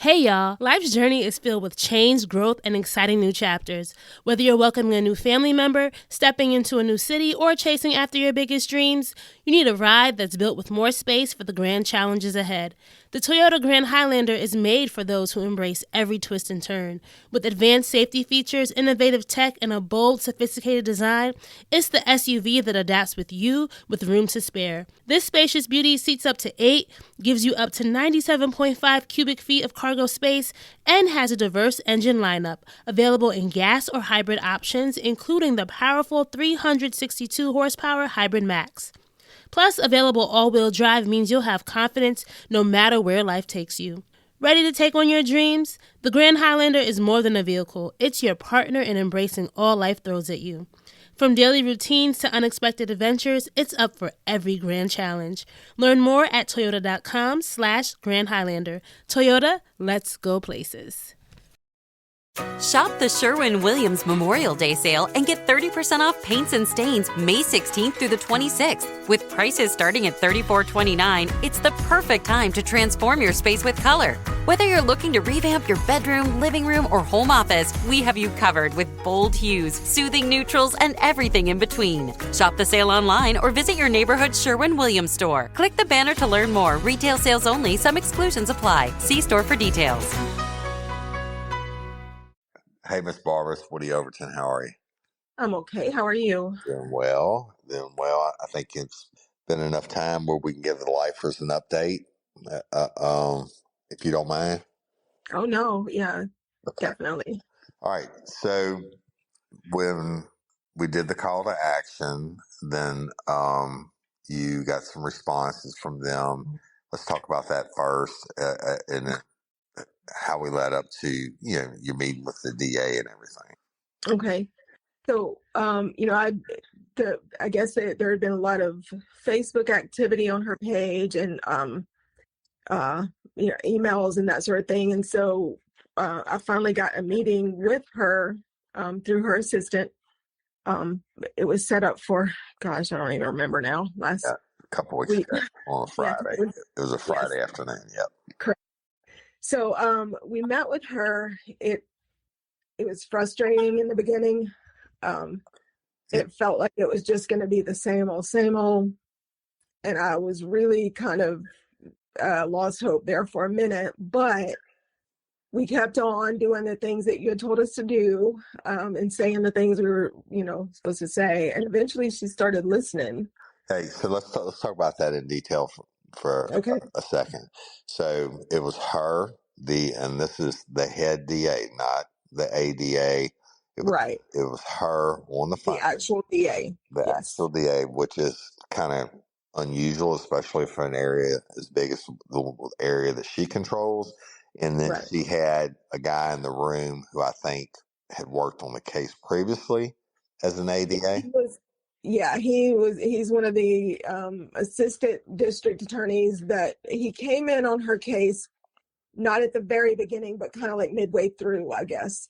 Hey y'all, life's journey is filled with change, growth, and exciting new chapters. Whether you're welcoming a new family member, stepping into a new city, or chasing after your biggest dreams, you need a ride that's built with more space for the grand challenges ahead. The Toyota Grand Highlander is made for those who embrace every twist and turn. With advanced safety features, innovative tech, and a bold, sophisticated design, it's the SUV that adapts with you with room to spare. This spacious beauty seats up to 8, gives you up to 97.5 cubic feet of cargo space, and has a diverse engine lineup, available in gas or hybrid options, including the powerful 362 horsepower Hybrid Max. Plus, available all-wheel drive means you'll have confidence no matter where life takes you. Ready to take on your dreams? The Grand Highlander is more than a vehicle. It's your partner in embracing all life throws at you. From daily routines to unexpected adventures, it's up for every grand challenge. Learn more at toyota.com/Grand Highlander. Toyota, let's go places. Shop the Sherwin-Williams Memorial Day sale and get 30% off paints and stains May 16th through the 26th. With prices starting at $34.29, it's the perfect time to transform your space with color. Whether you're looking to revamp your bedroom, living room, or home office, we have you covered with bold hues, soothing neutrals, and everything in between. Shop the sale online or visit your neighborhood Sherwin-Williams store. Click the banner to learn more. Retail sales only. Some exclusions apply. See store for details. Hey, Miss Barbara, it's Woody Overton. How are you? I'm okay. How are you? Doing well. Doing well. I think it's been enough time where we can give the lifers an update, if you don't mind. Oh, no. Yeah, Okay. definitely. All right. So when we did the call to action, then you got some responses from them. Let's talk about that first, and then how we led up to your meeting with the DA and everything. Okay. So, I guess there had been a lot of Facebook activity on her page and, emails and that sort of thing. And so I finally got a meeting with her through her assistant. It was set up for, gosh, I don't even remember now. A couple weeks ago on a Friday. Yes, it was a Friday afternoon. Yep. correct. So we met with her. It was frustrating in the beginning. It felt like it was just going to be the same old. And I was really kind of lost hope there for a minute, but we kept on doing the things that you had told us to do, and saying the things we were, supposed to say. And eventually she started listening. Hey, so let's talk about that in detail for Okay. a second. So it was her, and this is the head DA, not the ADA. Right. It was her on the phone. The actual DA. The Yes. actual DA, which is kind of unusual, especially for an area as big as the area that she controls. And then Right. she had a guy in the room who I think had worked on the case previously as an ADA. He's one of the assistant district attorneys that he came in on her case, not at the very beginning, but kind of like midway through, I guess.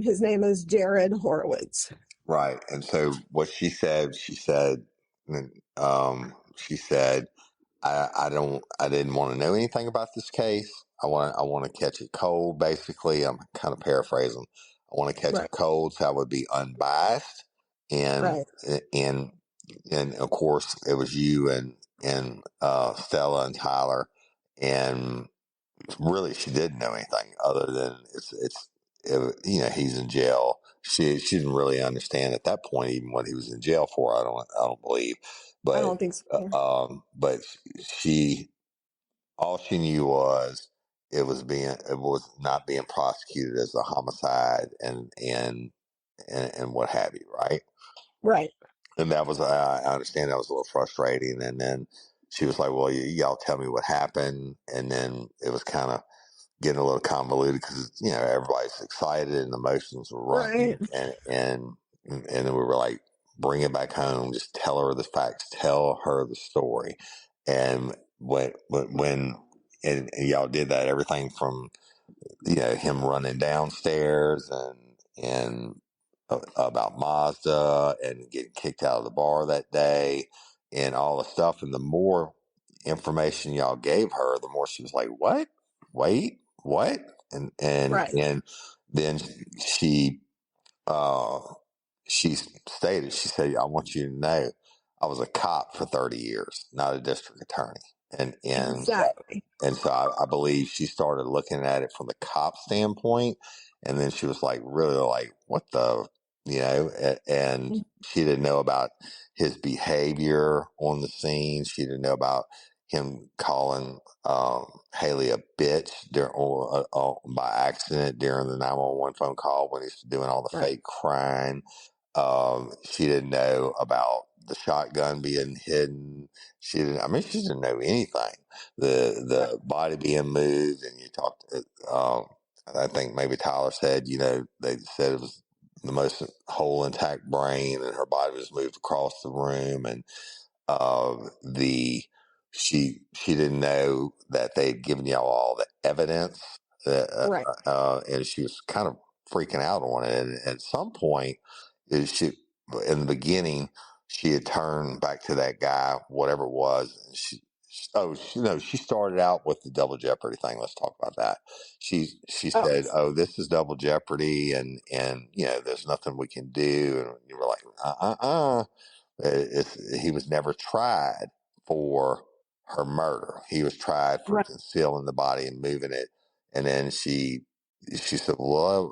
His name is Jared Horowitz. Right. And so what she said, I didn't want to know anything about this case. I want to catch it cold. Basically, I'm kind of paraphrasing. I want to catch it cold so I would be unbiased. And and of course it was you and Stella and Tyler, and really she didn't know anything other than he's in jail. She didn't really understand at that point even what he was in jail for. I don't believe, but I don't think so. But she all she knew was it was not being prosecuted as a homicide and what have you, right? Right. And that was, I understand that was a little frustrating. And then she was like, well, y'all tell me what happened. And then it was kind of getting a little convoluted because, everybody's excited and emotions were running. Right. And then we were like, bring it back home. Just tell her the facts. Tell her the story. And and y'all did that, everything from, him running downstairs and about Mazda and getting kicked out of the bar that day and all the stuff. And the more information y'all gave her, the more she was like, what? Wait, what? And then she uh, she stated, she said, I want you to know I was a cop for 30 years, not a district attorney. Exactly. And so I believe she started looking at it from the cop standpoint. And then she was like, really like, what the, and she didn't know about his behavior on the scene. She didn't know about him calling Hailey a bitch by accident during the 911 phone call when he's doing all the fake crying. She didn't know about the shotgun being hidden. She didn't know anything. The body being moved, and you talked. I think maybe Tyler said, they said it was the most whole intact brain, and her body was moved across the room, and the she didn't know that they'd given y'all all the evidence, and she was kind of freaking out on it. And at some point, she in the beginning she had turned back to that guy, whatever it was. And she started out with the double jeopardy thing. Let's talk about that. She said, "Oh, this is double jeopardy, and there's nothing we can do." And you were like, he was never tried for her murder. He was tried for concealing the body and moving it. And then she said, well,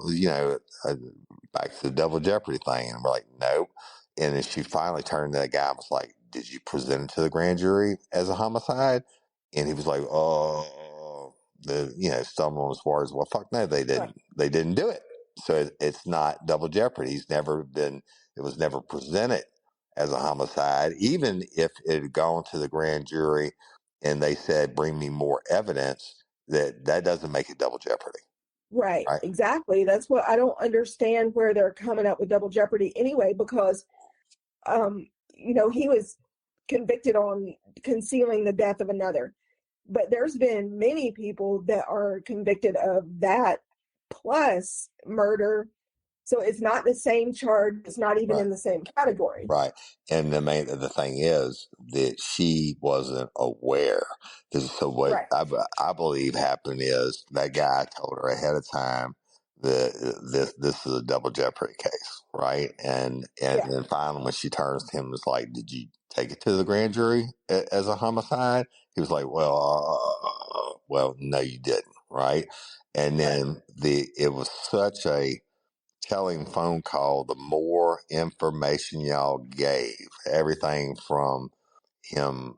back to the double jeopardy thing. And we're like, nope. And then she finally turned to that guy and was like, did you present it to the grand jury as a homicide? And he was like, oh, stumbling on his words. Well, fuck no, they didn't. They didn't do it. So it's not double jeopardy. It was never presented as a homicide, even if it had gone to the grand jury and they said, bring me more evidence, that doesn't make it double jeopardy. Right. Exactly. That's what I don't understand, where they're coming up with double jeopardy anyway, because, he was convicted on concealing the death of another. But there's been many people that are convicted of that plus murder. So it's not the same charge. It's not even in the same category. Right. And the thing is that she wasn't aware. So what I believe happened is that guy told her ahead of time that this is a double jeopardy case. Right. And then finally when she turns to him, it's like, did you take it to the grand jury as a homicide? He was like, well, no, you didn't. Right. And then it was such a telling phone call. The more information y'all gave, everything from him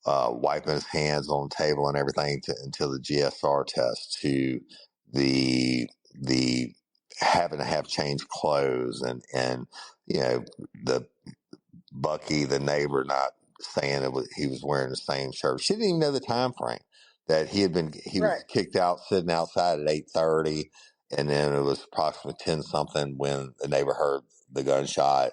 wiping his hands on the table and everything until the GSR test, to the having to have changed clothes, and the Bucky, the neighbor, not saying he was wearing the same shirt. She didn't even know the time frame that he was kicked out, sitting outside at 8:30, and then it was approximately 10 something when the neighbor heard the gunshot,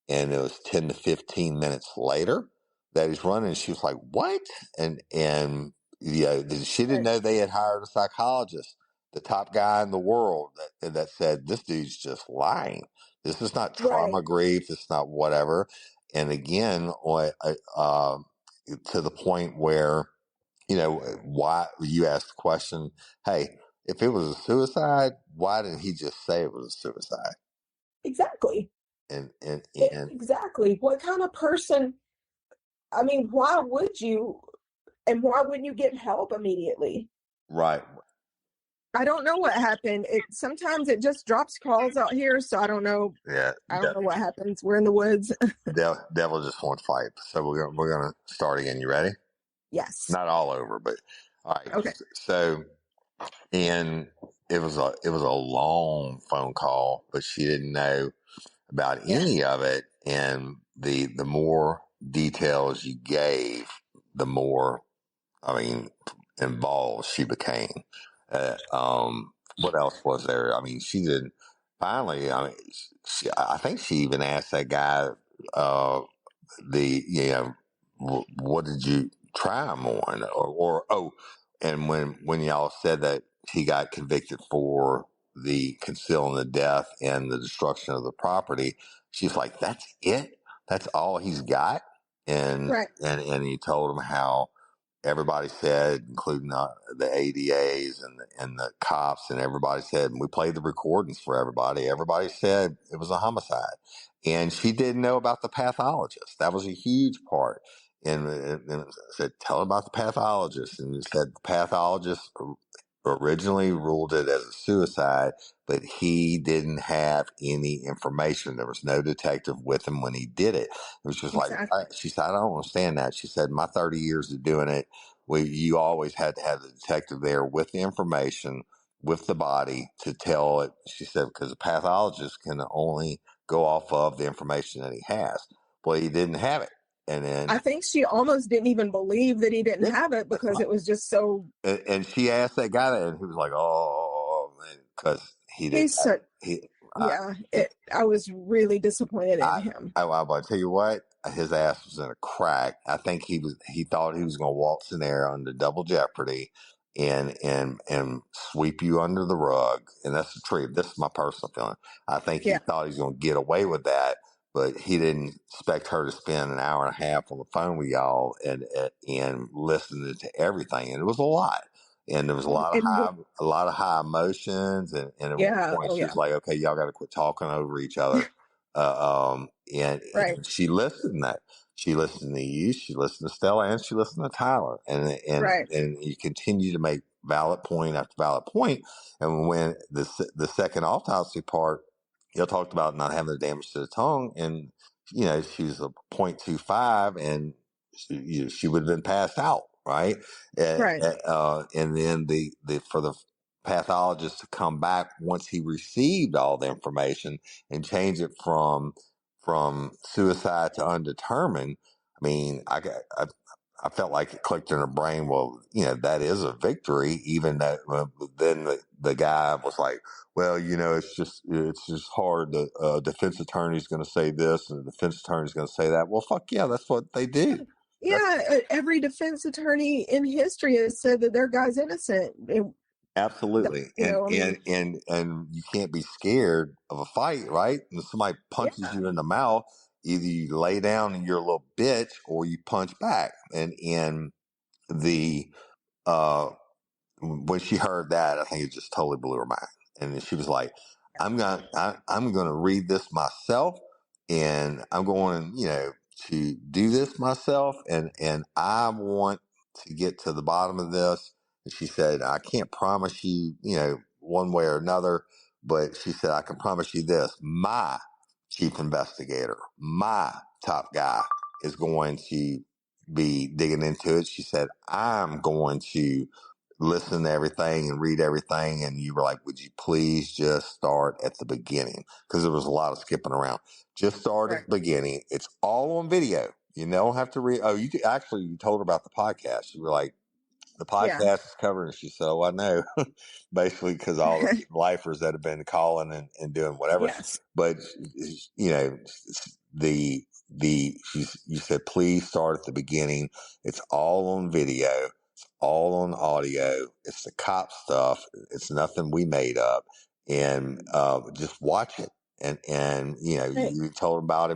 and it was 10 to 15 minutes later that he's running. She was like, "What?" And she didn't know they had hired a psychologist, the top guy in the world, that said this dude's just lying. This is not trauma grief. It's not whatever. And again, to the point where, why you asked the question, hey, if it was a suicide, why didn't he just say it was a suicide? Exactly. And exactly. What kind of person? I mean, why would you? And why wouldn't you get help immediately? Right. I don't know what happened. Sometimes it just drops calls out here, so I don't know. Yeah, I don't know what happens. We're in the woods. Devil just won't fight. So we're gonna start again. You ready? Yes. Not all over, but all right. Okay. So, and it was a long phone call, but she didn't know about any of it. And the more details you gave, the more, involved she became. What else was there? She didn't. Finally, I think she even asked that guy, what did you try him on, and when y'all said that he got convicted for the concealing the death and the destruction of the property, she's like, that's it? That's all he's got? And he told him how everybody said, including the ADAs and the cops, and everybody said, and we played the recordings for everybody. Everybody said it was a homicide, and she didn't know about the pathologist. That was a huge part. And it said, tell her about the pathologist, and it said the pathologist originally ruled it as a suicide, but he didn't have any information. There was no detective with him when he did it. It was just Exactly. she said, I don't understand that. She said, my 30 years of doing it, you always had to have the detective there with the information, with the body to tell it. She said, because the pathologist can only go off of the information that he has. Well, he didn't have it. And then I think she almost didn't even believe that he didn't have it because it was just so. and she asked that guy that, and he was like, "Oh," because he did. He's so. He, Yeah, I was really disappointed in him. I tell you what, his ass was in a crack. I think he thought he was going to waltz in there under double jeopardy and sweep you under the rug. And that's the truth. This is my personal feeling. I think he thought he was going to get away with that, but he didn't expect her to spend an hour and a half on the phone with y'all and listening to everything. And it was a lot. And there was a lot of high emotions, and at one point she was like, "Okay, y'all got to quit talking over each other." And she listened to that. She listened to you. She listened to Stella, and she listened to Tyler. And you continue to make valid point after valid point. And when the second autopsy part, y'all talked about not having the damage to the tongue, and she was a 0.25, and she would have been passed out. Right. And then for the pathologist to come back once he received all the information and change it from suicide to undetermined. I mean, I felt like it clicked in her brain. Well, that is a victory. Even that, then the guy was like, well, it's just hard. The defense attorney is going to say this, and the defense attorney is going to say that. Well, fuck yeah, that's what they do. Yeah, every defense attorney in history has said that their guy's innocent. Absolutely. And you can't be scared of a fight, right? And if somebody punches you in the mouth, either you lay down and you're a little bitch or you punch back. And the when she heard that, I think it just totally blew her mind. And then she was like, I'm gonna read this myself, and I'm going, to do this myself, and I want to get to the bottom of this. And she said, I can't promise you, one way or another, but she said, I can promise you this: my chief investigator, my top guy, is going to be digging into it. She said, I'm going to listen to everything and read everything. And you were like, would you please just start at the beginning? Because there was a lot of skipping around. Just start at the beginning. It's all on video. You don't have to read. Oh, you told her about the podcast. You were like, the podcast is covering. She said, oh, I know. Basically, because all the lifers that have been calling and doing whatever. Yes. But, you said, please start at the beginning. It's all on video. It's all on audio. It's the cop stuff. It's nothing we made up. And just watch it. And you told about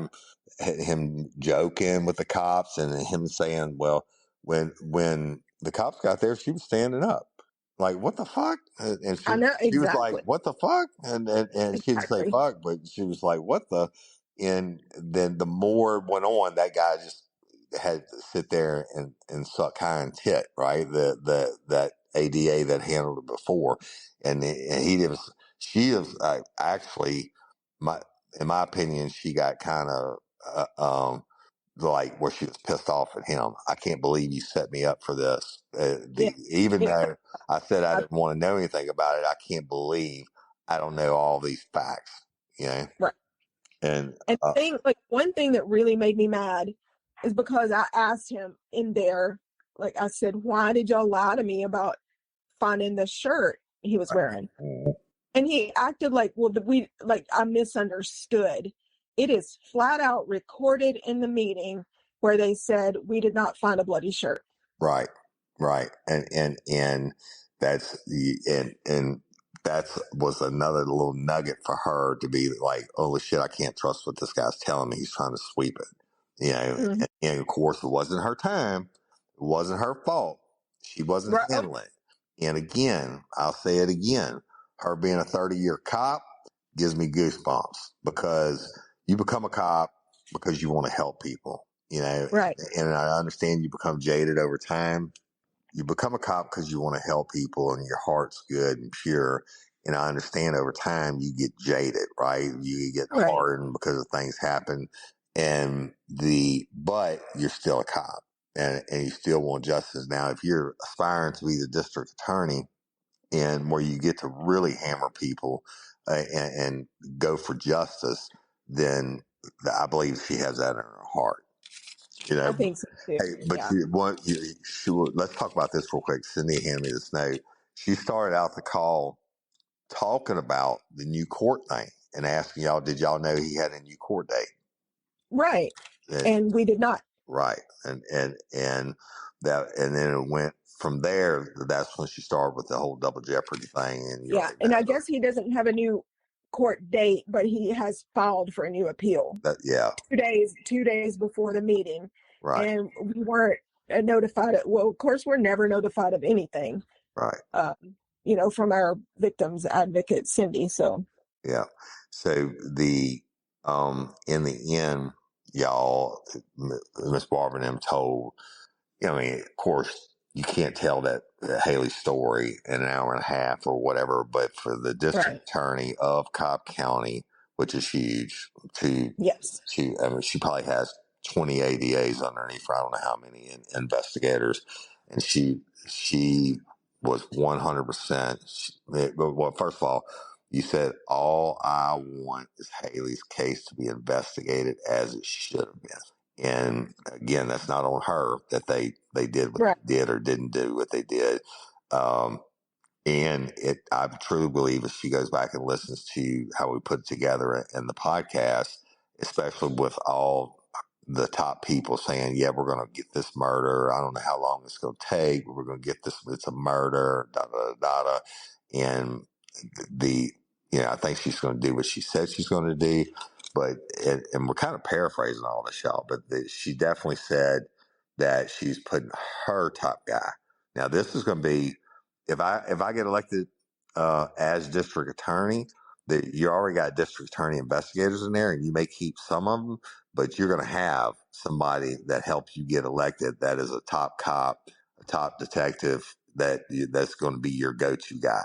him joking with the cops and him saying, well, when the cops got there, she was standing up. Like, what the fuck? And I know, exactly. She was like, what the fuck? And she didn't say fuck, but she was like, what the? And then the more it went on, that guy just had to sit there and suck high and tit, right? That ADA that handled it before. And she was actually, in my opinion, she got kind of, like where she was pissed off at him. I can't believe you set me up for this. Even though I said I didn't want to know anything about it, I can't believe I don't know all these facts. Right. And one thing that really made me mad is because I asked him in there, like I said, why did y'all lie to me about finding the shirt he was wearing? And he acted like, well, I misunderstood. It is flat out recorded in the meeting where they said we did not find a bloody shirt. Right. And that's that was another little nugget for her to be like, holy shit, I can't trust what this guy's telling me. He's trying to sweep it. And of course it wasn't her time. It It wasn't her fault. She wasn't handling it. And again, I'll say it again. Her being a 30-year cop gives me goosebumps, because you become a cop because you want to help people, you know. Right. And I understand you become jaded over time. You become a cop because you want to help people and your heart's good and pure. And I understand over time you get jaded, right? You get hardened because of things happen. But you're still a cop, and you still want justice. Now, if you're aspiring to be the district attorney, and where you get to really hammer people and go for justice, then I believe she has that in her heart. You know, I think so too. Hey, but let's talk about this real quick. Cindy handed me this note. She started out the call talking about the new court thing and asking y'all, did y'all know he had a new court date? Right. And we did not. Right. And then it went from there. That's when she started with the whole double jeopardy thing. And and I guess he doesn't have a new court date, but he has filed for a new appeal. 2 days before the meeting. Right. And we weren't notified. Well, of course, we're never notified of anything. Right. From our victims advocate, Cindy. So. Yeah. So in the end, y'all, Miss Barbara and them told, of course, you can't tell that Hailey story in an hour and a half or whatever, but for the district attorney of Cobb County, which is huge, she probably has 20 ADAs underneath her. I don't know how many investigators, and she was 100%. Well, first of all, you said, all I want is Hailey's case to be investigated as it should have been. And again, that's not on her that they did what they did or didn't do what they did. And I truly believe if she goes back and listens to how we put it together in the podcast, especially with all the top people saying, yeah, we're going to get this murder. I don't know how long it's going to take, but we're going to get this. It's a murder, And I think she's going to do what she said she's going to do. But, and we're kind of paraphrasing all this, y'all, but she definitely said that she's putting her top guy. Now, this is going to be, if I get elected as district attorney, you already got district attorney investigators in there, and you may keep some of them, but you're going to have somebody that helps you get elected that is a top cop, a top detective, that's going to be your go-to guy.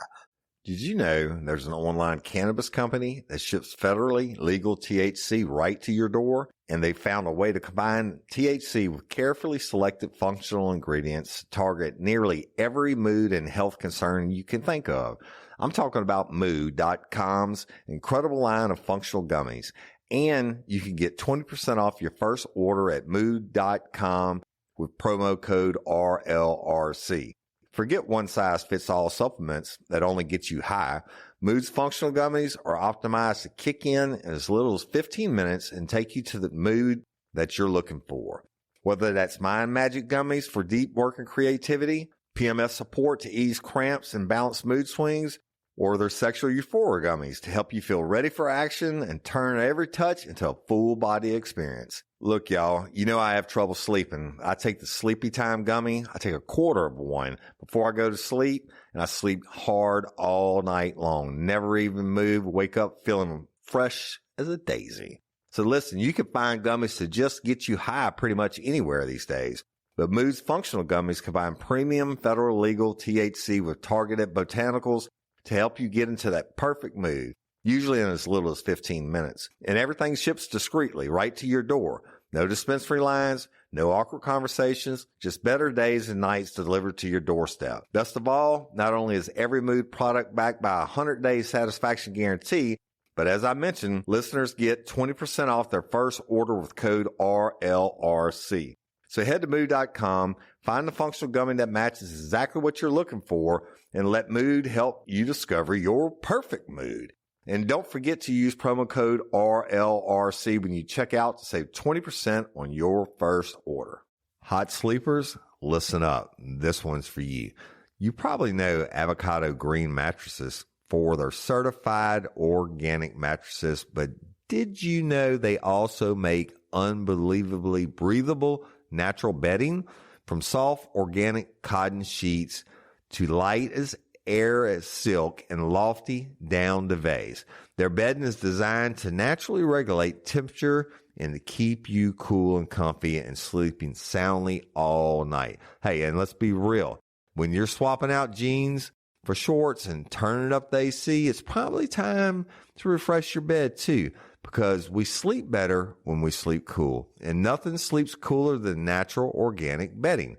Did you know there's an online cannabis company that ships federally legal THC right to your door? And they found a way to combine THC with carefully selected functional ingredients to target nearly every mood and health concern you can think of. I'm talking about Mood.com's incredible line of functional gummies. And you can get 20% off your first order at Mood.com with promo code RLRC. Forget one-size-fits-all supplements that only get you high. Mood's functional gummies are optimized to kick in as little as 15 minutes and take you to the mood that you're looking for. Whether that's Mind Magic gummies for deep work and creativity, PMS support to ease cramps and balance mood swings, or their sexual euphoria gummies to help you feel ready for action and turn every touch into a full body experience. Look, y'all, I have trouble sleeping. I take the Sleepy Time gummy. I take a quarter of one before I go to sleep, and I sleep hard all night long. Never even move, wake up feeling fresh as a daisy. So listen, you can find gummies to just get you high pretty much anywhere these days. But Mood's functional gummies combine premium federal legal THC with targeted botanicals to help you get into that perfect mood, usually in as little as 15 minutes. And everything ships discreetly right to your door. No dispensary lines, no awkward conversations, just better days and nights delivered to your doorstep. Best of all, not only is every Mood product backed by a 100-day satisfaction guarantee, but as I mentioned, listeners get 20% off their first order with code RLRC. So head to Mood.com, find the functional gummy that matches exactly what you're looking for, and let Mood help you discover your perfect mood. And don't forget to use promo code RLRC when you check out to save 20% on your first order. Hot sleepers, listen up. This one's for you. You probably know AVOCADO green mattresses for their certified organic mattresses, but did you know they also make unbelievably breathable natural bedding? From soft organic cotton sheets to light as air as silk and lofty down duvets. Their bedding is designed to naturally regulate temperature and to keep you cool and comfy and sleeping soundly all night. Hey, and let's be real. When you're swapping out jeans for shorts and turning up the AC, it's probably time to refresh your bed too, because we sleep better when we sleep cool, and nothing sleeps cooler than natural organic bedding.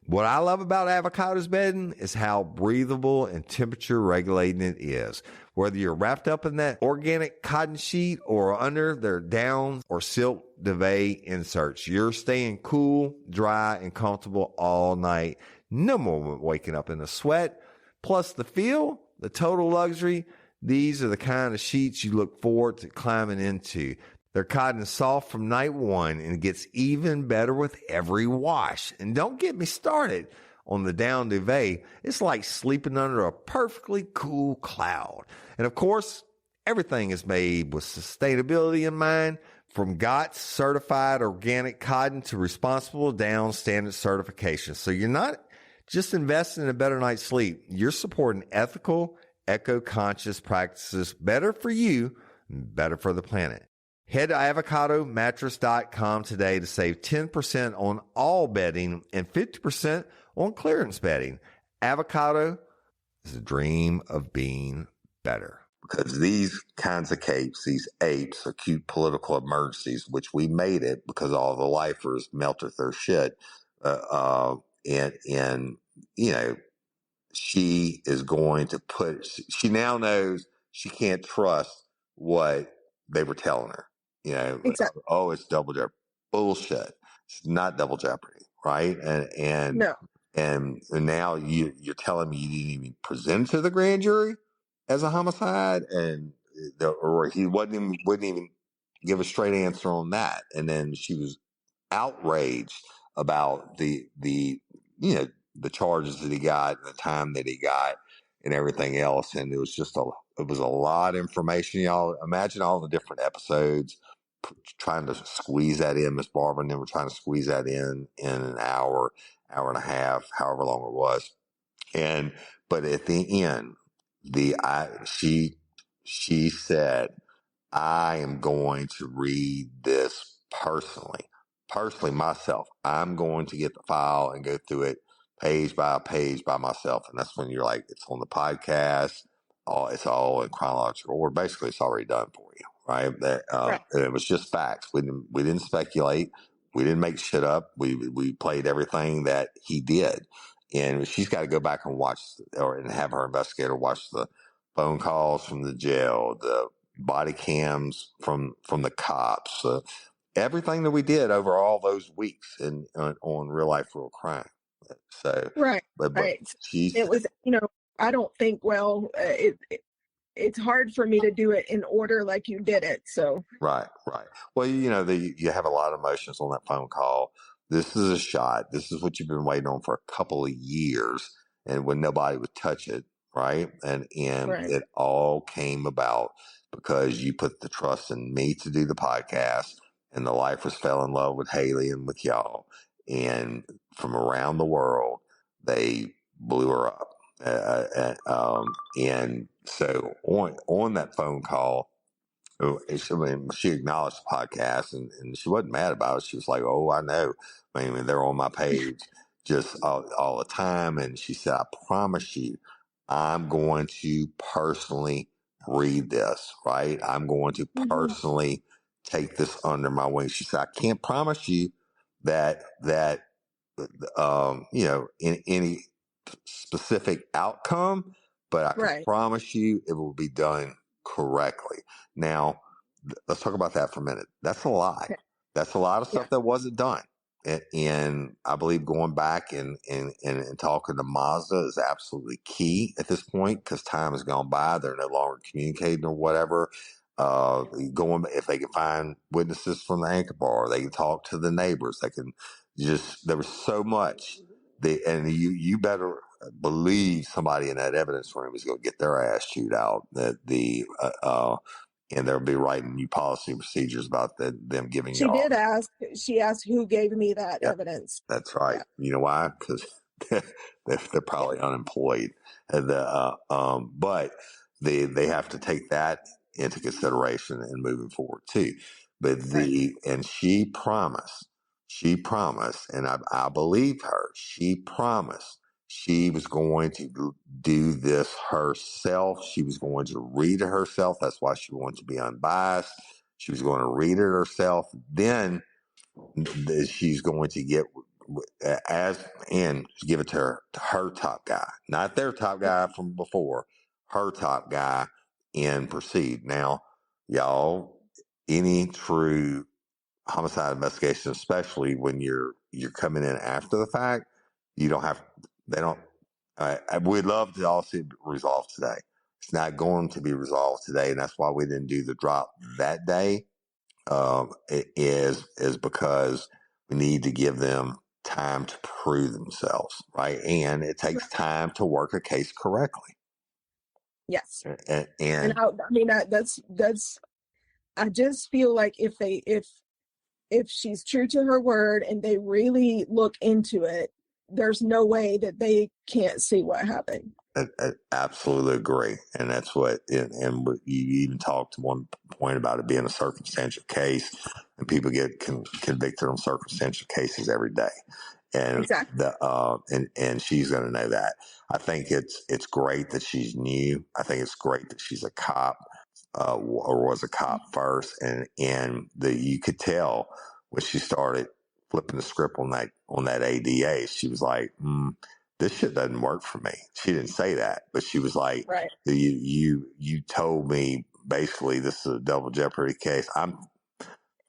What I love about Avocado's bedding is how breathable and temperature regulating it is. Whether you're wrapped up in that organic cotton sheet or under their down or silk duvet inserts, you're staying cool, dry, and comfortable all night. No more waking up in a sweat. Plus the feel, the total luxury. These are the kind of sheets you look forward to climbing into. Their cotton is soft from night one and it gets even better with every wash. And don't get me started on the down duvet. It's like sleeping under a perfectly cool cloud. And of course, everything is made with sustainability in mind, from GOTS certified organic cotton to responsible down standard certification. So you're not just investing in a better night's sleep. You're supporting ethical, eco-conscious practices, better for you, better for the planet. Head to avocadomattress.com today to save 10% on all bedding and 50% on clearance bedding. Avocado is a dream of being better. Because these kinds of capes, these apes, acute political emergencies, which we made it because all the lifers melted their shit. And you know, she is going to she now knows she can't trust what they were telling her. You know, exactly. Oh, it's double jeopardy. Bullshit. It's not double jeopardy, right? And no. And now you're telling me you didn't even present to the grand jury as a homicide, or he wouldn't even give a straight answer on that. And then she was outraged about the charges that he got, and the time that he got, and everything else. And it was a lot of information. Y'all imagine all the different episodes, trying to squeeze that in. Miss Barbara and them were trying to squeeze that in an hour and a half, however long it was. But at the end, she said, I am going to read this personally myself. I'm going to get the file and go through it page by page by myself. And that's when you're like, it's on the podcast. It's all in chronological order. Basically, it's already done for you, right? Right. It was just facts. We didn't speculate. We didn't make shit up. We played everything that he did. And she's got to go back and watch, and have her investigator watch the phone calls from the jail, the body cams from the cops, everything that we did over all those weeks on Real Life, Real Crime. So, right. But right. It was, I don't think, it's hard for me to do it in order like you did it. So, right. Well, you have a lot of emotions on that phone call. This is a shot. This is what you've been waiting on for a couple of years, and when nobody would touch it, right? And right. It all came about because you put the trust in me to do the podcast, and the lifers fell in love with Hailey and with y'all, and from around the world, they blew her up. And so on that phone call, she acknowledged the podcast, and she wasn't mad about it. She was like, "Oh, I know. I mean, they're on my page just all the time." And she said, "I promise you, I'm going to personally read this, right? I'm going to personally take this under my wing." She said, "I can't promise you that in any specific outcome, but I can promise you it will be done correctly." Now, let's talk about that for a minute. That's a lot. Okay. That's a lot of stuff that wasn't done. And I believe going back and talking to Mazda is absolutely key at this point, because time has gone by. They're no longer communicating or whatever. If they can find witnesses from the anchor bar, they can talk to the neighbors. They can there was so much. And you better believe somebody in that evidence room is going to get their ass chewed out. and they'll be writing new policy and procedures about them giving She you all. did ask. She asked who gave me that evidence. That's right. Yeah. You know why? Because they're probably unemployed. But they have to take that into consideration and moving forward too. But and she promised, and I believe her. She promised she was going to do this herself. She was going to read it herself. That's why she wanted to be unbiased. She was going to read it herself. Then she's going to get and give it to her top guy, not their top guy from before, her top guy, and proceed. Now, y'all, any true homicide investigation, especially when you're coming in after the fact, you don't have, they don't, we'd love to all see it resolved today. It's not going to be resolved today, and that's why we didn't do the drop that day. Is because we need to give them time to prove themselves, right? And it takes time to work a case correctly. Yes, and I mean that's. I just feel like if she's true to her word and they really look into it, there's no way that they can't see what happened. I absolutely agree, and that's what. And you even talked to one point about it being a circumstantial case, and people get convicted on circumstantial cases every day, and exactly. And she's going to know that. I think it's great that she's new. I think it's great that she's a cop, or was a cop first, and you could tell when she started flipping the script on that ADA, she was like, this shit doesn't work for me. She didn't say that, but she was like, right. You told me basically this is a double jeopardy case. I'm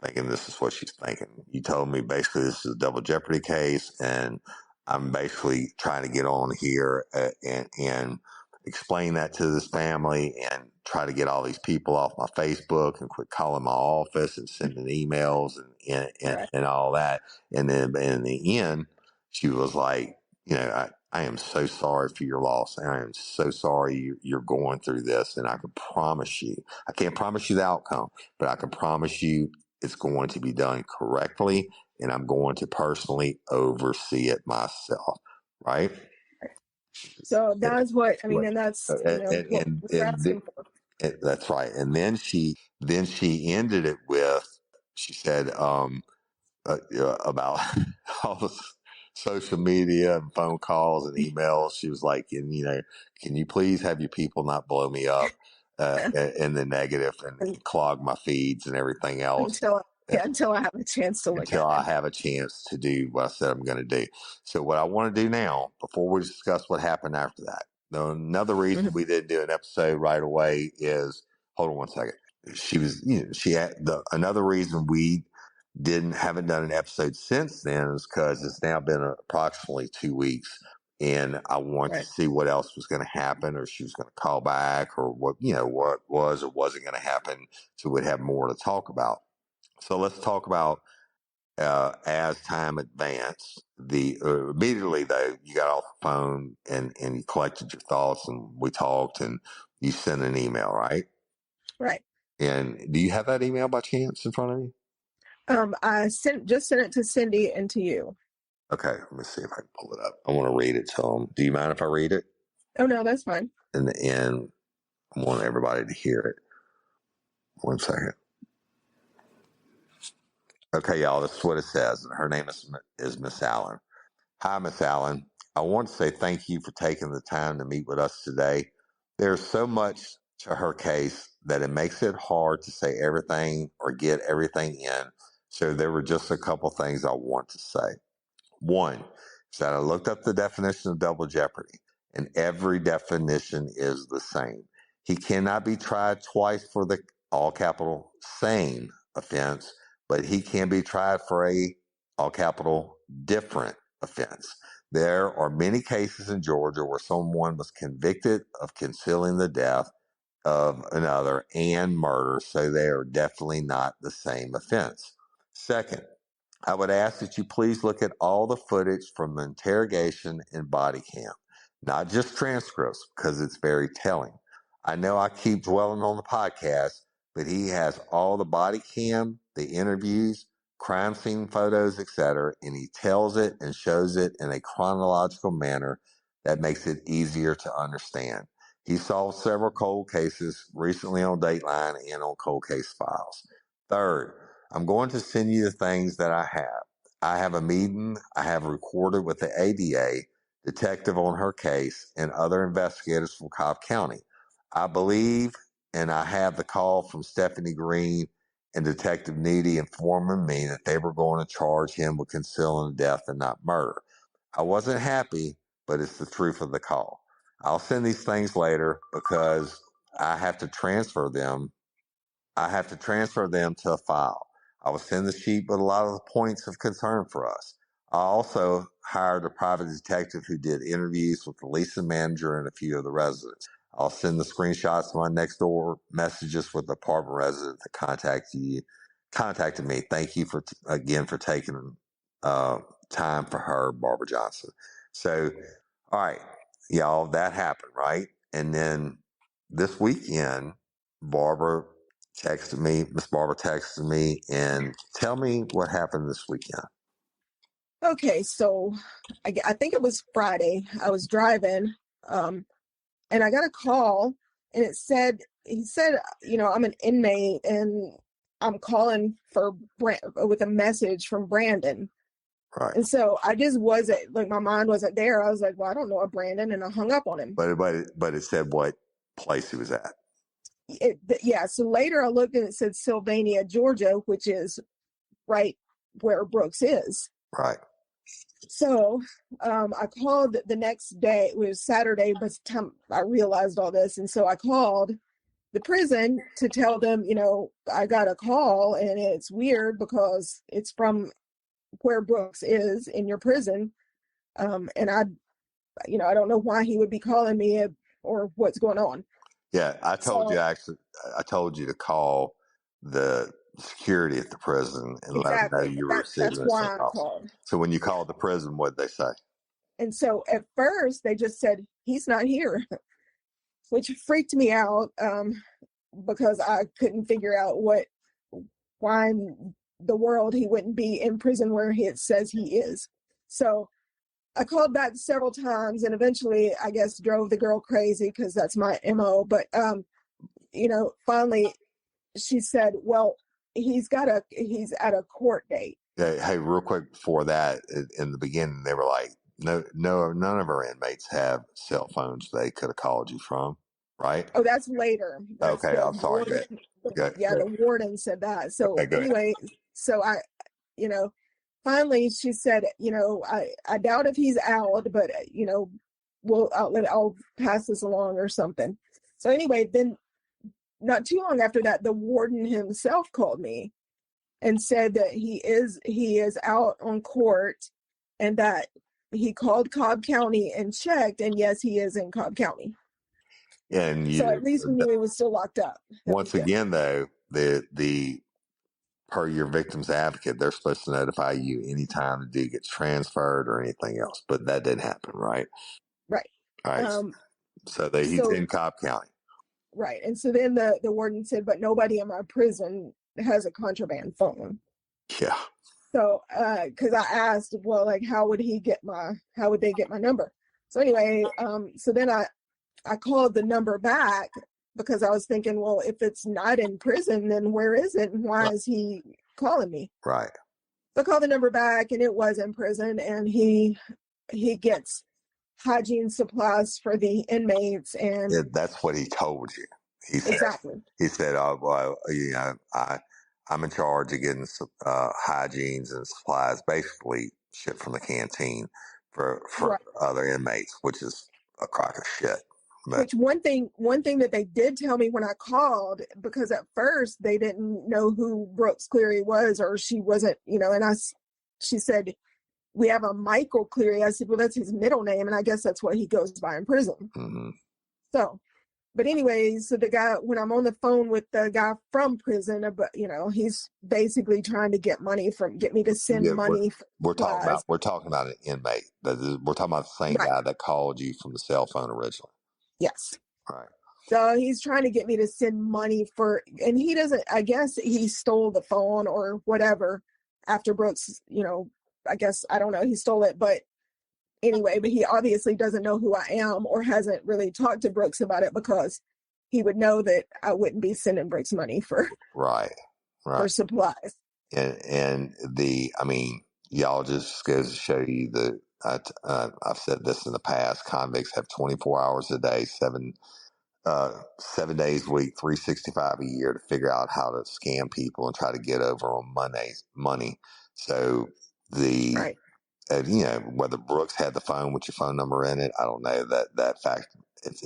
thinking this is what she's thinking. You told me basically this is a double jeopardy case, and I'm basically trying to get on here and explain that to this family and try to get all these people off my Facebook and quit calling my office and sending emails and all that. And then in the end, she was like, I am so sorry for your loss. And I am so sorry you're going through this. And I can promise you, I can't promise you the outcome, but I can promise you it's going to be done correctly. And I'm going to personally oversee it myself. Right. So that's what, I mean, and that's, what we're asking for. That's right. And then she ended it with, she said, about all this social media and phone calls and emails. She was like, and can you please have your people not blow me up in the negative and clog my feeds and everything else until I have a chance to look until I have a chance to do what I said I'm going to do. So what I want to do now, before we discuss what happened after that, another reason we didn't do an episode right away is, hold on one second. She was, she had another reason we haven't done an episode since then is because it's now been approximately 2 weeks, and I want to see what else was going to happen, or she was going to call back, or what was or wasn't going to happen, so we'd have more to talk about. So let's talk about as time advanced. Immediately though, you got off the phone and you collected your thoughts, and we talked, and you sent an email, right? Right. And do you have that email by chance in front of you? I just sent it to Cindy and to you. Okay, let me see if I can pull it up. I want to read it to them. Do you mind if I read it? Oh, no, that's fine. And I want everybody to hear it. 1 second. Okay, y'all, this is what it says. Her name is Miss Allen. Hi, Miss Allen. I want to say thank you for taking the time to meet with us today. There's so much to her case that it makes it hard to say everything or get everything in. So there were just a couple things I want to say. One is that I looked up the definition of double jeopardy, and every definition is the same. He cannot be tried twice for the all capital same offense, but he can be tried for a all capital different offense. There are many cases in Georgia where someone was convicted of concealing the death of another and murder, so they are definitely not the same offense. Second, I would ask that you please look at all the footage from the interrogation and body cam, not just transcripts, because it's very telling. I know I keep dwelling on the podcast, but he has all the body cam, the interviews, crime scene photos, etc., and he tells it and shows it in a chronological manner that makes it easier to understand. He solved several cold cases recently on Dateline and on Cold Case Files. Third, I'm going to send you the things that I have. I have a meeting I have recorded with the ADA, detective on her case, and other investigators from Cobb County. I believe, and I have the call from Stephanie Green and Detective Needy informing me that they were going to charge him with concealing death and not murder. I wasn't happy, but it's the truth of the call. I'll send these things later because I have to transfer them. I have to transfer them to a file. I will send the sheet with a lot of the points of concern for us. I also hired a private detective who did interviews with the leasing manager and a few of the residents. I'll send the screenshots of my next door messages with the apartment resident that contacted me. Thank you again for taking time for her, Barbara Johnson. So, all right, y'all, that happened, right? And then this weekend, Miss Barbara texted me, and tell me what happened this weekend. Okay, so I think it was Friday. I was driving, and I got a call, and he said, I'm an inmate, and I'm calling with a message from Brandon. Right. And so I just wasn't, like, my mind wasn't there. I was like, well, I don't know a Brandon, and I hung up on him. But it said what place he was at. Yeah, so later I looked and it said Sylvania, Georgia, which is right where Brooks is. Right. So I called the next day. It was Saturday by the time I realized all this. And so I called the prison to tell them, I got a call, and it's weird because it's from where Brooks is in your prison. And I don't know why he would be calling me or what's going on. Yeah, I told you to call the security at the prison and let them know you were receiving a why I call. called. So when you called the prison, what did they say? And so at first they just said, he's not here, which freaked me out because I couldn't figure out why in the world he wouldn't be in prison where it says he is. So I called back several times, and eventually, I guess, drove the girl crazy because that's my MO. But, finally she said, well, he's at a court date. Yeah, hey, real quick before that, in the beginning, they were like, no, none of our inmates have cell phones they could have called you from, right? Oh, that's later. Okay, I'm sorry. The warden said that. So anyway, so I, finally she said, I doubt if he's out, but I'll pass this along or something. So anyway, then not too long after that, the warden himself called me and said that he is out on court, and that he called Cobb County and checked, and yes, he is in Cobb County. And so at least we knew he was still locked up. Once again, though, the per your victim's advocate, they're supposed to notify you anytime the dude gets transferred or anything else, but that didn't happen, right? Right. All right. He's in Cobb County. Right. And so then the warden said, but nobody in my prison has a contraband phone. Yeah. So, cause I asked, well, like, how would they get my number? So anyway, so then I called the number back because I was thinking, well, if it's not in prison, then where is it? And why is he calling me? Right. So I called the number back, and it was in prison, and he gets hygiene supplies for the inmates. And that's what he told you. He said, exactly. He said, oh, well, I'm in charge of getting hygienes and supplies, basically shit from the canteen for right. Other inmates, which is a crock of shit. Which one thing that they did tell me when I called, because at first they didn't know who Brooks Cleary was, or she wasn't, and she said, we have a Michael Cleary. I said, well, that's his middle name, and I guess that's what he goes by in prison. Mm-hmm. So, but anyways, so the guy, when I'm on the phone with the guy from prison, but he's basically trying to get me to send money. We're talking about an inmate. We're talking about the same guy that called you from the cell phone originally. Yes. All right. So he's trying to get me to send money and he doesn't, I guess he stole the phone or whatever after Brooks, I guess, I don't know, he stole it. But anyway, but he obviously doesn't know who I am or hasn't really talked to Brooks about it, because he would know that I wouldn't be sending Brooks money for for supplies. And y'all, just goes to show you that I've said this in the past. Convicts have 24 hours a day, 7 days a week, 365 a year to figure out how to scam people and try to get over on money. So whether Brooks had the phone with your phone number in it, I don't know. That fact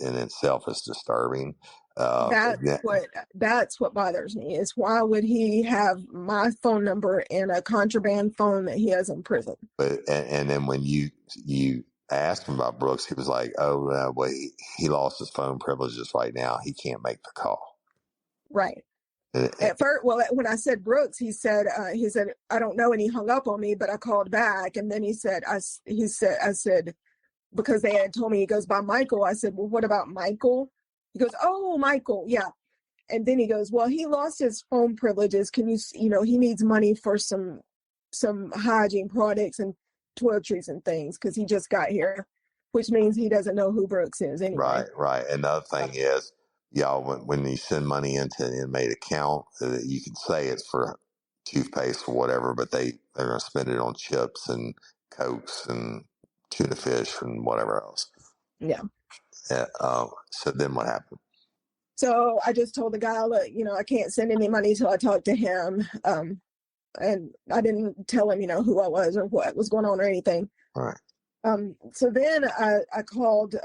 in itself is disturbing. That's what bothers me, is why would he have my phone number in a contraband phone that he has in prison? But and then when you asked him about Brooks, he was like, "Oh, well, he lost his phone privileges right now. He can't make the call." Right. At first, when I said Brooks, he said, "I don't know," and he hung up on me. But I called back, and then he said, I said, because they had told me he goes by Michael. I said, "Well, what about Michael?" He goes, "Oh, Michael, yeah." And then he goes, "Well, he lost his phone privileges. Can you, he needs money for some hygiene products and toiletries and things, because he just got here," which means he doesn't know who Brooks is anyway. Right. Another thing is, y'all, when you send money into an inmate account, you can say it's for toothpaste or whatever, but they're going to spend it on chips and Cokes and tuna fish and whatever else. Yeah. So then what happened? So I just told the guy, look, I can't send any money till I talk to him. And I didn't tell him, who I was or what was going on or anything. Right. So then I called,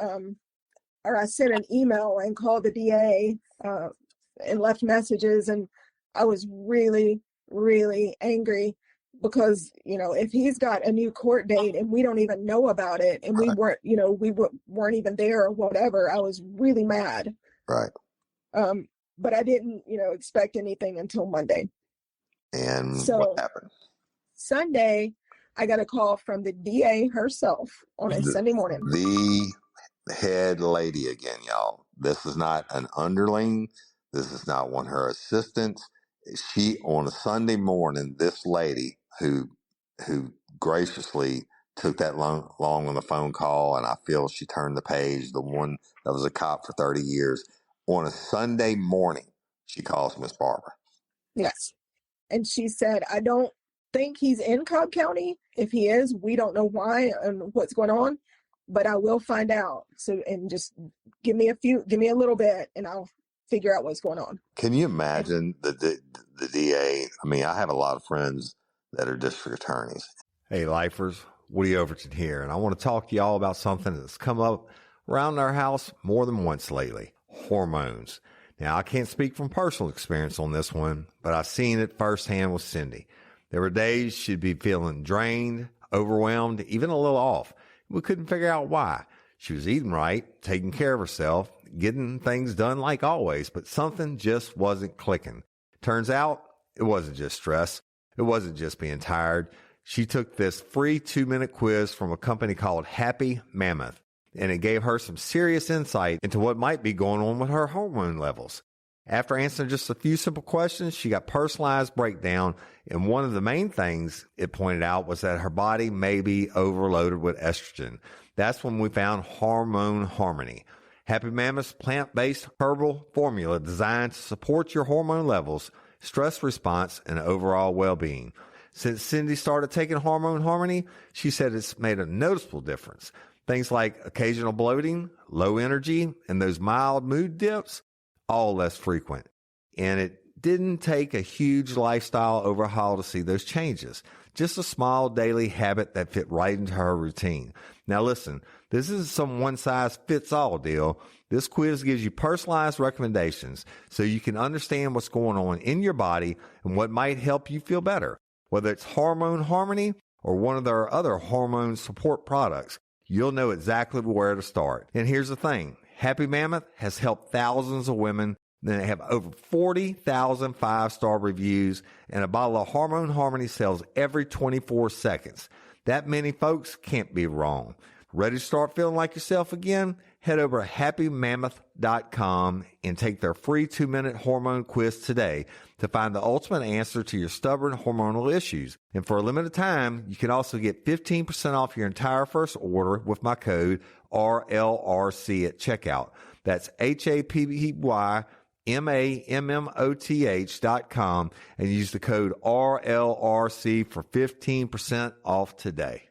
or I sent an email and called the DA and left messages. And I was really, really angry, because, if he's got a new court date and we don't even know about it, and we weren't, we weren't even there or whatever, I was really mad. Right. But I didn't, expect anything until Monday. And what happened? Sunday, I got a call from the DA herself on a Sunday morning. The head lady again, y'all. This is not an underling. This is not one of her assistants. She, on a Sunday morning, this lady who graciously took that long on the phone call, and I feel she turned the page, the one that was a cop for 30 years, on a Sunday morning, she calls Miss Barbara. Yes. And she said, "I don't think he's in Cobb County. If he is, we don't know why and what's going on, but I will find out. So, and just give me a little bit, and I'll figure out what's going on." Can you imagine the DA? I mean, I have a lot of friends that are district attorneys. Hey, lifers, Woody Overton here, and I want to talk to y'all about something that's come up around our house more than once lately: hormones. Now, I can't speak from personal experience on this one, but I've seen it firsthand with Cindy. There were days she'd be feeling drained, overwhelmed, even a little off. We couldn't figure out why. She was eating right, taking care of herself, getting things done like always, but something just wasn't clicking. Turns out it wasn't just stress. It wasn't just being tired. She took this free 2-minute quiz from a company called Happy Mammoth, and it gave her some serious insight into what might be going on with her hormone levels. After answering just a few simple questions, she got personalized breakdown, and one of the main things it pointed out was that her body may be overloaded with estrogen. That's when we found Hormone Harmony, Happy Mammoth's plant-based herbal formula designed to support your hormone levels, stress response, and overall well-being. Since Cindy started taking Hormone Harmony, she said it's made a noticeable difference. Things like occasional bloating, low energy, and those mild mood dips, all less frequent. And it didn't take a huge lifestyle overhaul to see those changes. Just a small daily habit that fit right into her routine. Now listen, this isn't some one-size-fits-all deal. This quiz gives you personalized recommendations so you can understand what's going on in your body and what might help you feel better. Whether it's Hormone Harmony or one of their other hormone support products, you'll know exactly where to start. And here's the thing. Happy Mammoth has helped thousands of women. They have over 40,000 5-star reviews, and a bottle of Hormone Harmony sells every 24 seconds. That many folks can't be wrong. Ready to start feeling like yourself again? head over to happymammoth.com and take their free 2-minute hormone quiz today to find the ultimate answer to your stubborn hormonal issues. And for a limited time, you can also get 15% off your entire first order with my code RLRC at checkout. That's HAPPYMAMMOTH.com and use the code RLRC for 15% off today.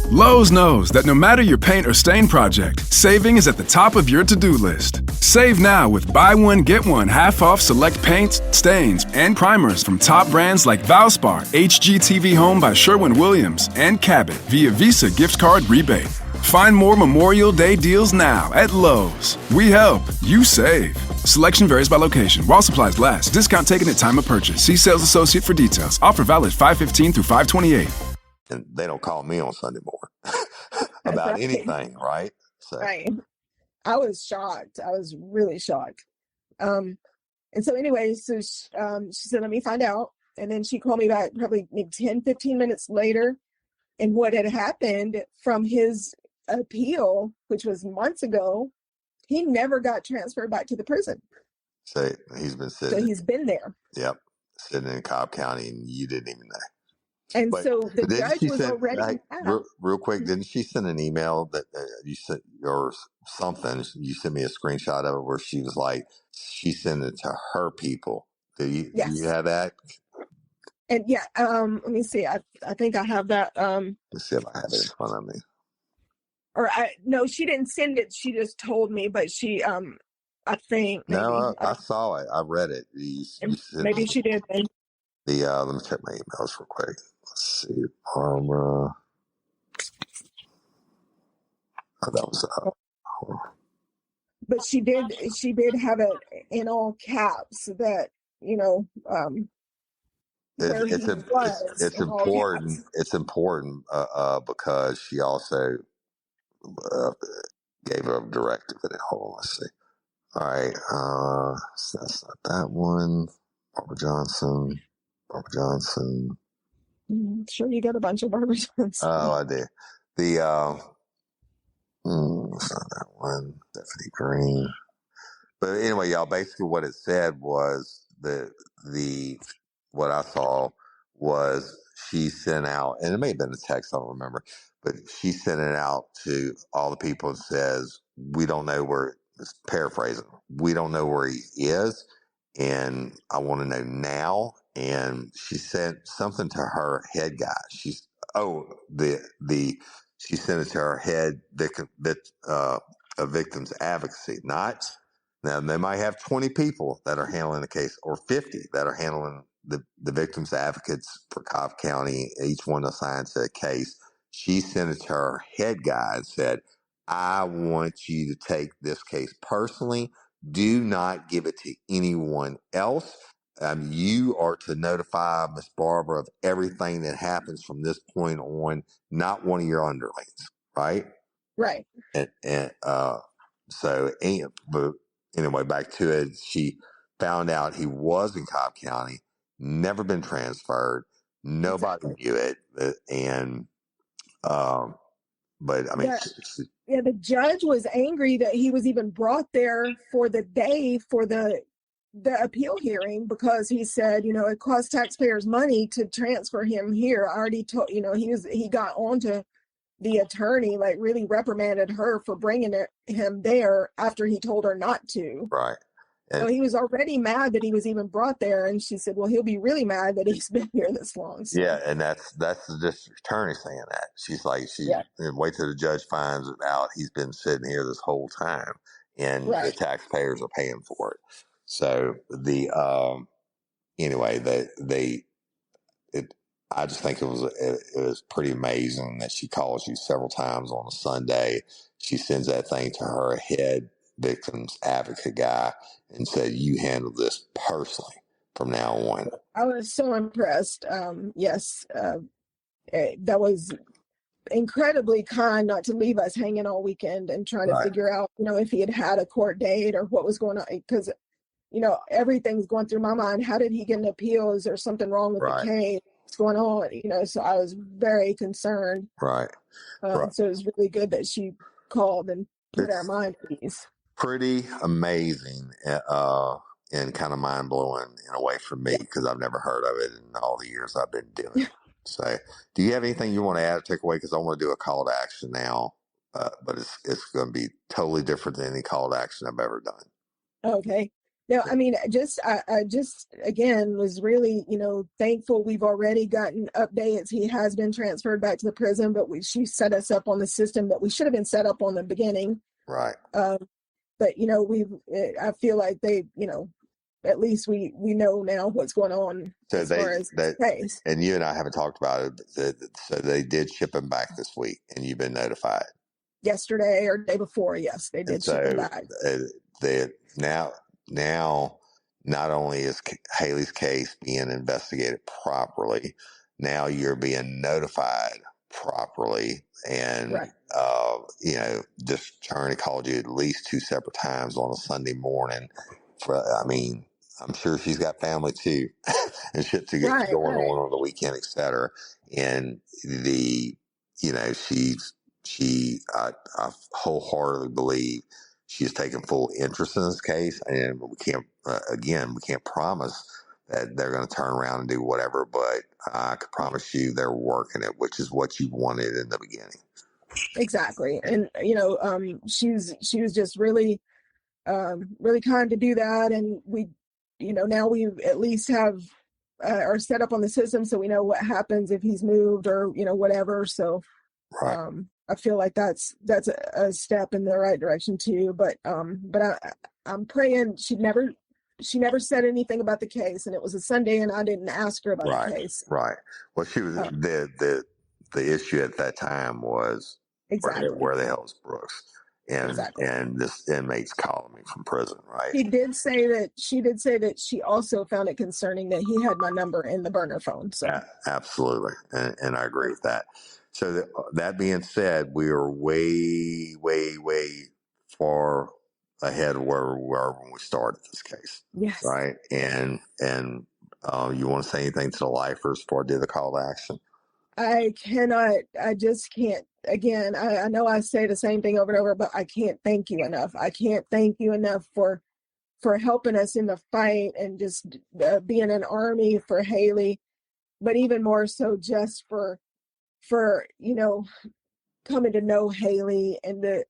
Lowe's knows that no matter your paint or stain project, saving is at the top of your to-do list. Save now with buy one, get one half off select paints, stains, and primers from top brands like Valspar, HGTV Home by Sherwin-Williams, and Cabot via Visa gift card rebate. Find more Memorial Day deals now at Lowe's. We help, you save. Selection varies by location. While supplies last. Discount taken at time of purchase. See sales associate for details. Offer valid 5/15 through 5/28. And they don't call me on Sunday morning about anything, right? So. Right. I was shocked. I was really shocked. And so anyway, so she said, let me find out. And then she called me back probably maybe 10, 15 minutes later. And what had happened from his appeal, which was months ago, he never got transferred back to the prison. So he's been sitting. So he's been there. Yep. Sitting in Cobb County, and you didn't even know. And so the judge was already real quick. Didn't she send an email that you sent or something? You sent me a screenshot of it where she was like, she sent it to her people. Do you have that? And yeah, let me see. I think I have that. Let's see if I have it in front of me. Or no, she didn't send it. She just told me, but she I think maybe, no, I saw it. I read it. Maybe she did. Let me check my emails real quick. Let's see, Parma. Oh, that was. But she did have it in all caps that it's important. It's important because she also gave a directive. Hold on, let's see. All right, so that's not that one. Barbara Johnson. Sure, you got a bunch of Barbara Johnsons. Oh, I did. It's not that one. Stephanie Green. But anyway, y'all, basically what it said was what I saw was she sent out, and it may have been a text, I don't remember, but she sent it out to all the people and says, we don't know where, paraphrasing, we don't know where he is, and I want to know now. And she sent something to her head guy. She sent it to her head victims advocacy. Now they might have 20 people that are handling the case, or 50 that are handling the victims advocates for Cobb County, each one assigned to a case. She sent it to her head guy and said, I want you to take this case personally. Do not give it to anyone else. You are to notify Miss Barbara of everything that happens from this point on, not one of your underlings, right? Right. But anyway, back to it. She found out he was in Cobb County, never been transferred. Nobody knew it, but I mean, the judge was angry that he was even brought there for the day for the appeal hearing, because he said, it costs taxpayers money to transfer him here. I already told, he got on to the attorney, like really reprimanded her for bringing him there after he told her not to. Right. And so he was already mad that he was even brought there. And she said, well, he'll be really mad that he's been here this long. So. Yeah. And that's the district attorney saying that. She's like, wait till the judge finds out he's been sitting here this whole time, and the taxpayers are paying for it. So I just think it was pretty amazing that she calls you several times on a Sunday. She sends that thing to her head victims advocate guy and said, you handle this personally from now on. I was so impressed. That was incredibly kind not to leave us hanging all weekend and trying to figure out, if he had a court date or what was going on, because everything's going through my mind. How did he get an appeal? Is there something wrong with the case? What's going on? So I was very concerned. Right. So it was really good that she called and put our It's mind at ease. pretty amazing and kind of mind blowing in a way for me because I've never heard of it in all the years I've been doing it. So, do you have anything you want to add or take away? Because I want to do a call to action now, but it's going to be totally different than any call to action I've ever done. Okay. No, I mean, I just again was really, thankful. We've already gotten updates. He has been transferred back to the prison, but she set us up on the system that we should have been set up on the beginning. Right. But I feel like they, at least we know now what's going on as far as this case. And you and I haven't talked about it. So they did ship him back this week, and you've been notified. Yesterday or day before, yes, they did ship him back. Now, not only is Hailey's case being investigated properly, now you're being notified properly, and right. This attorney called you at least 2 separate times on a Sunday morning. I'm sure she's got family too, and shit to get going on the weekend, etc. And I wholeheartedly believe she's taken full interest in this case, and we can't promise that they're going to turn around and do whatever, but I can promise you they're working it, which is what you wanted in the beginning. Exactly. And, she was just really, really kind to do that. And we, now we at least have, are set up on the system so we know what happens if he's moved or, whatever. So, right. I feel like that's a step in the right direction too. But I'm praying she never said anything about the case, and it was a Sunday, and I didn't ask her about the case. Right. Well, she was the issue at that time was exactly where the hell is Brooks, and this inmate's calling me from prison. Right. She did say that she also found it concerning that he had my number in the burner phone. So absolutely, and I agree with that. So that being said, we are way, way, way far ahead of where we were when we started this case. Yes. Right. And you want to say anything to the lifers before I do the call to action? I just can't. Again, I know I say the same thing over and over, but I can't thank you enough. I can't thank you enough for helping us in the fight and just being an army for Hailey, but even more so just for coming to know Hailey and to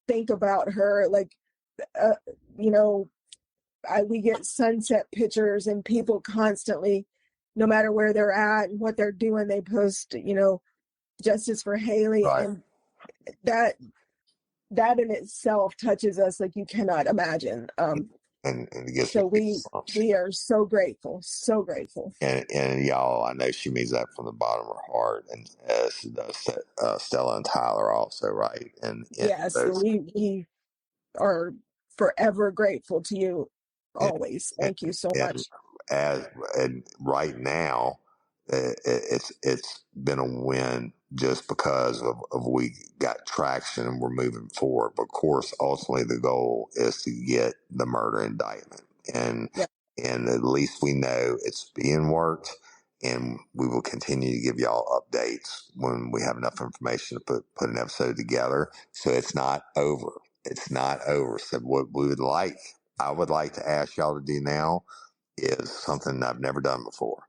think about her. Like, we get sunset pictures and people constantly, no matter where they're at and what they're doing, they post, justice for Hailey. Right. And that in itself touches us like you cannot imagine. And so we are so grateful. And y'all, I know she means that from the bottom of her heart, and so does Stella and Tyler also, right? And yes, we are forever grateful to you always. Thank you so much. And right now, it's been a win just because of we got traction and we're moving forward. But of course, ultimately the goal is to get the murder indictment, and at least we know it's being worked, and we will continue to give y'all updates when we have enough information to put an episode together. So it's not over. It's not over. So what I would like to ask y'all to do now is something I've never done before.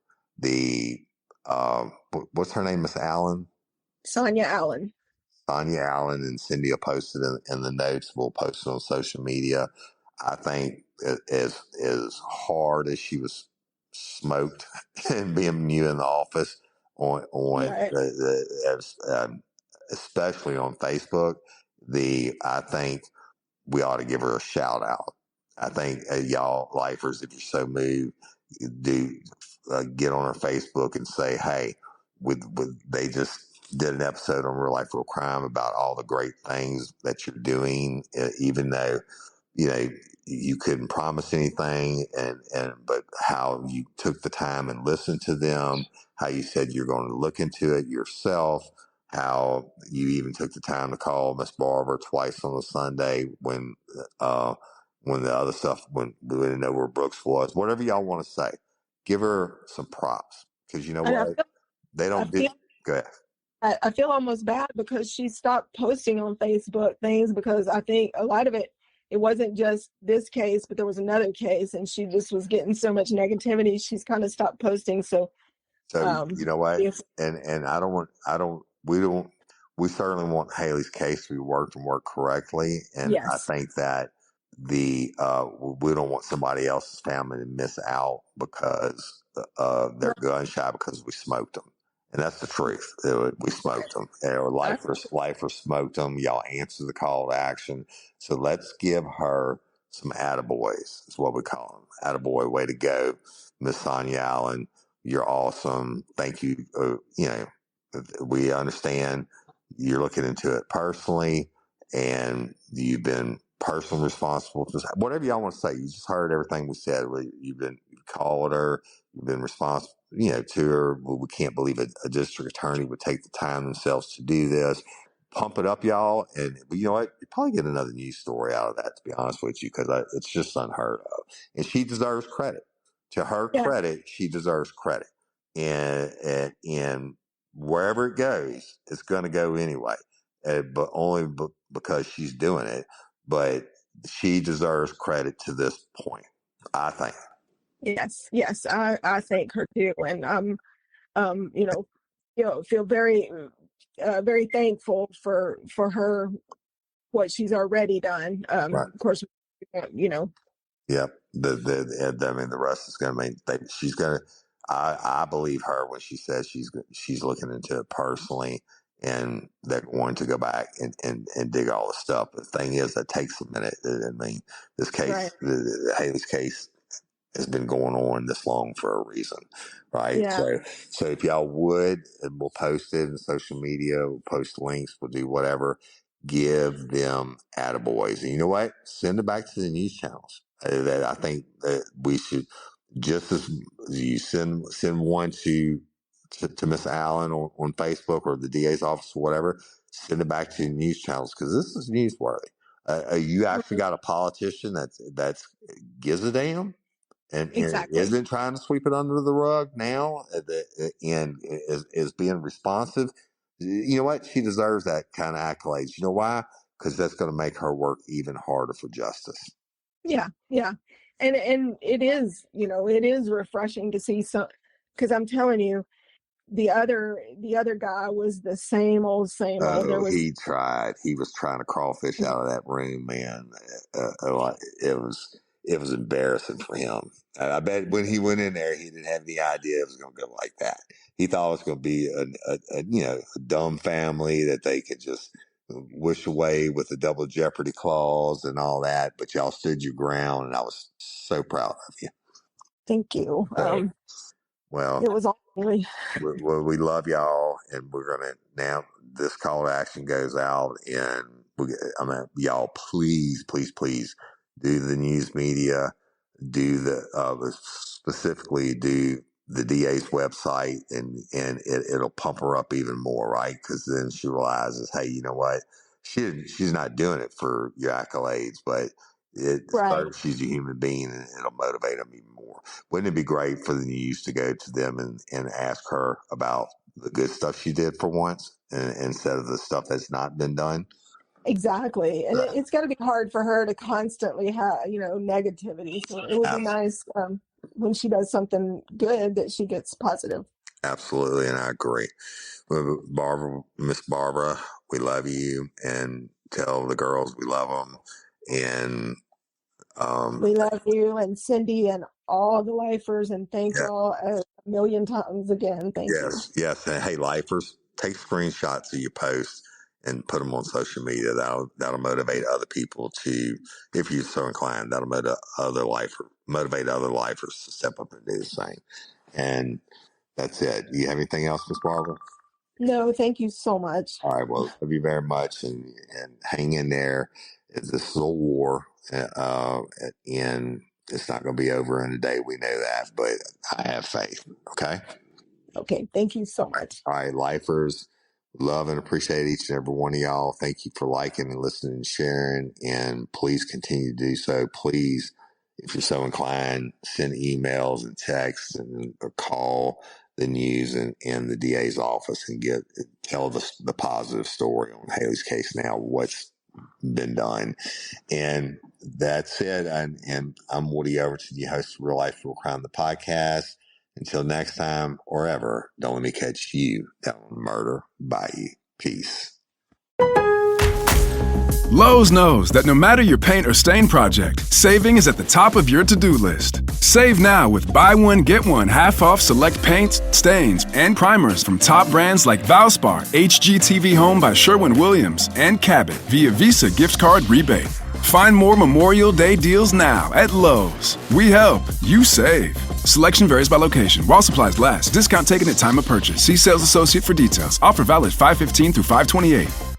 What's her name, Miss Allen? Sonia Allen. Sonia Allen, and Cindy will post it in the notes. We'll post it on social media. I think as hard as she was smoked and being new in the office especially on Facebook, I think we ought to give her a shout out. I think y'all lifers, if you're so moved, do get on her Facebook and say, hey, they just did an episode on Real Life Real Crime about all the great things that you're doing, even though you couldn't promise anything, but how you took the time and listened to them, how you said you're going to look into it yourself, how you even took the time to call Miss Barber twice on a Sunday when the other stuff, when we didn't know where Brooks was. Whatever y'all want to say, give her some props, because you know what? They don't do. Go ahead. I feel almost bad because she stopped posting on Facebook things, because I think a lot of it wasn't just this case, but there was another case, and she just was getting so much negativity. She's kind of stopped posting. So, you know what? And we certainly want Hailey's case to be worked correctly. And yes. I think that we don't want somebody else's family to miss out because they're gun shy because we smoked them. And that's the truth. We smoked them. Or lifer smoked them. Y'all answer the call to action. So let's give her some attaboys, is what we call them. Attaboy, way to go, Miss Sonia Allen. You're awesome. Thank you. We understand you're looking into it personally, and you've been personally responsible for whatever y'all want to say. You just heard everything we said. You've called her. You've been responsible, to her. We can't believe a district attorney would take the time themselves to do this. Pump it up, y'all. And you know what? You probably get another news story out of that, to be honest with you, because it's just unheard of. And she deserves credit. To her credit, she deserves credit. And wherever it goes, it's going to go anyway, but only because she's doing it. But she deserves credit to this point, I think. Yes, I thank her too, and feel very, very thankful for her, what she's already done. Right. Of course, Yep. The rest is going to she's going to. I believe her when she says she's looking into it personally, and they're going to go back and dig all the stuff. The thing is, that takes a minute. I mean, this case, right. Hailey's case, has been going on this long for a reason, right? Yeah. So if y'all would, and we'll post it in social media, we'll post links, we'll do whatever. Give them attaboys, and you know what? Send it back to the news channels. I think that we should, just as you send one to Miss Allen on Facebook or the DA's office or whatever, send it back to the news channels, because this is newsworthy. You actually got a politician that's gives a damn. And Exactly. isn't trying to sweep it under the rug now, and is being responsive. You know what? She deserves that kind of accolades. You know why? Because that's going to make her work even harder for justice. Yeah. And it is, it is refreshing to see some, because I'm telling you, the other guy was the same old. He tried. He was trying to crawfish out of that room, man. It was embarrassing for him. I bet when he went in there, he didn't have the idea it was going to go like that. He thought it was going to be a dumb family that they could just wish away with the double jeopardy clause and all that. But y'all stood your ground, and I was so proud of you. Thank you. Well, it was all really. we love y'all, and we're gonna now. This call to action goes out, and y'all, please do the news media, do specifically do the DA's website, and it'll pump her up even more, right? Because then she realizes, hey, you know what? She's not doing it for your accolades, but she's a human being, and it'll motivate them even more. Wouldn't it be great for the news to go to them and ask her about the good stuff she did for once, instead of the stuff that's not been done? Exactly. And it's got to be hard for her to constantly have, negativity. So it would be nice when she does something good that she gets positive. Absolutely. And I agree. Miss Barbara, we love you, and tell the girls we love them. And we love you and Cindy and all the lifers, and thank y'all a million times again. Thank you. Yes. And hey, lifers, take screenshots of your posts and put them on social media. That'll motivate other people to, if you're so inclined, that'll motivate other lifers to step up and do the same. And that's it. Do you have anything else, Miss Barbara? No, thank you so much. All right. Well, love you very much, and hang in there. This is a war, and it's not going to be over in a day. We know that, but I have faith. Okay. Okay. Thank you so much. All right, lifers, love and appreciate each and every one of y'all. Thank you for liking and listening and sharing, and please continue to do so. Please, if you're so inclined, send emails and texts and or call the news in the DA's office and tell the positive story on Hailey's case now, what's been done. And that's it. And I'm Woody Overton, your host of Real Life Real Crime, the podcast. Until next time or ever, don't let me catch you down on Murder Bayou. Peace. Lowe's knows that no matter your paint or stain project, saving is at the top of your to-do list. Save now with buy one, get one half off select paints, stains, and primers from top brands like Valspar, HGTV Home by Sherwin-Williams, and Cabot via Visa gift card rebate. Find more Memorial Day deals now at Lowe's. We help, you save. Selection varies by location. While supplies last. Discount taken at time of purchase. See sales associate for details. Offer valid 5/15 through 5/28.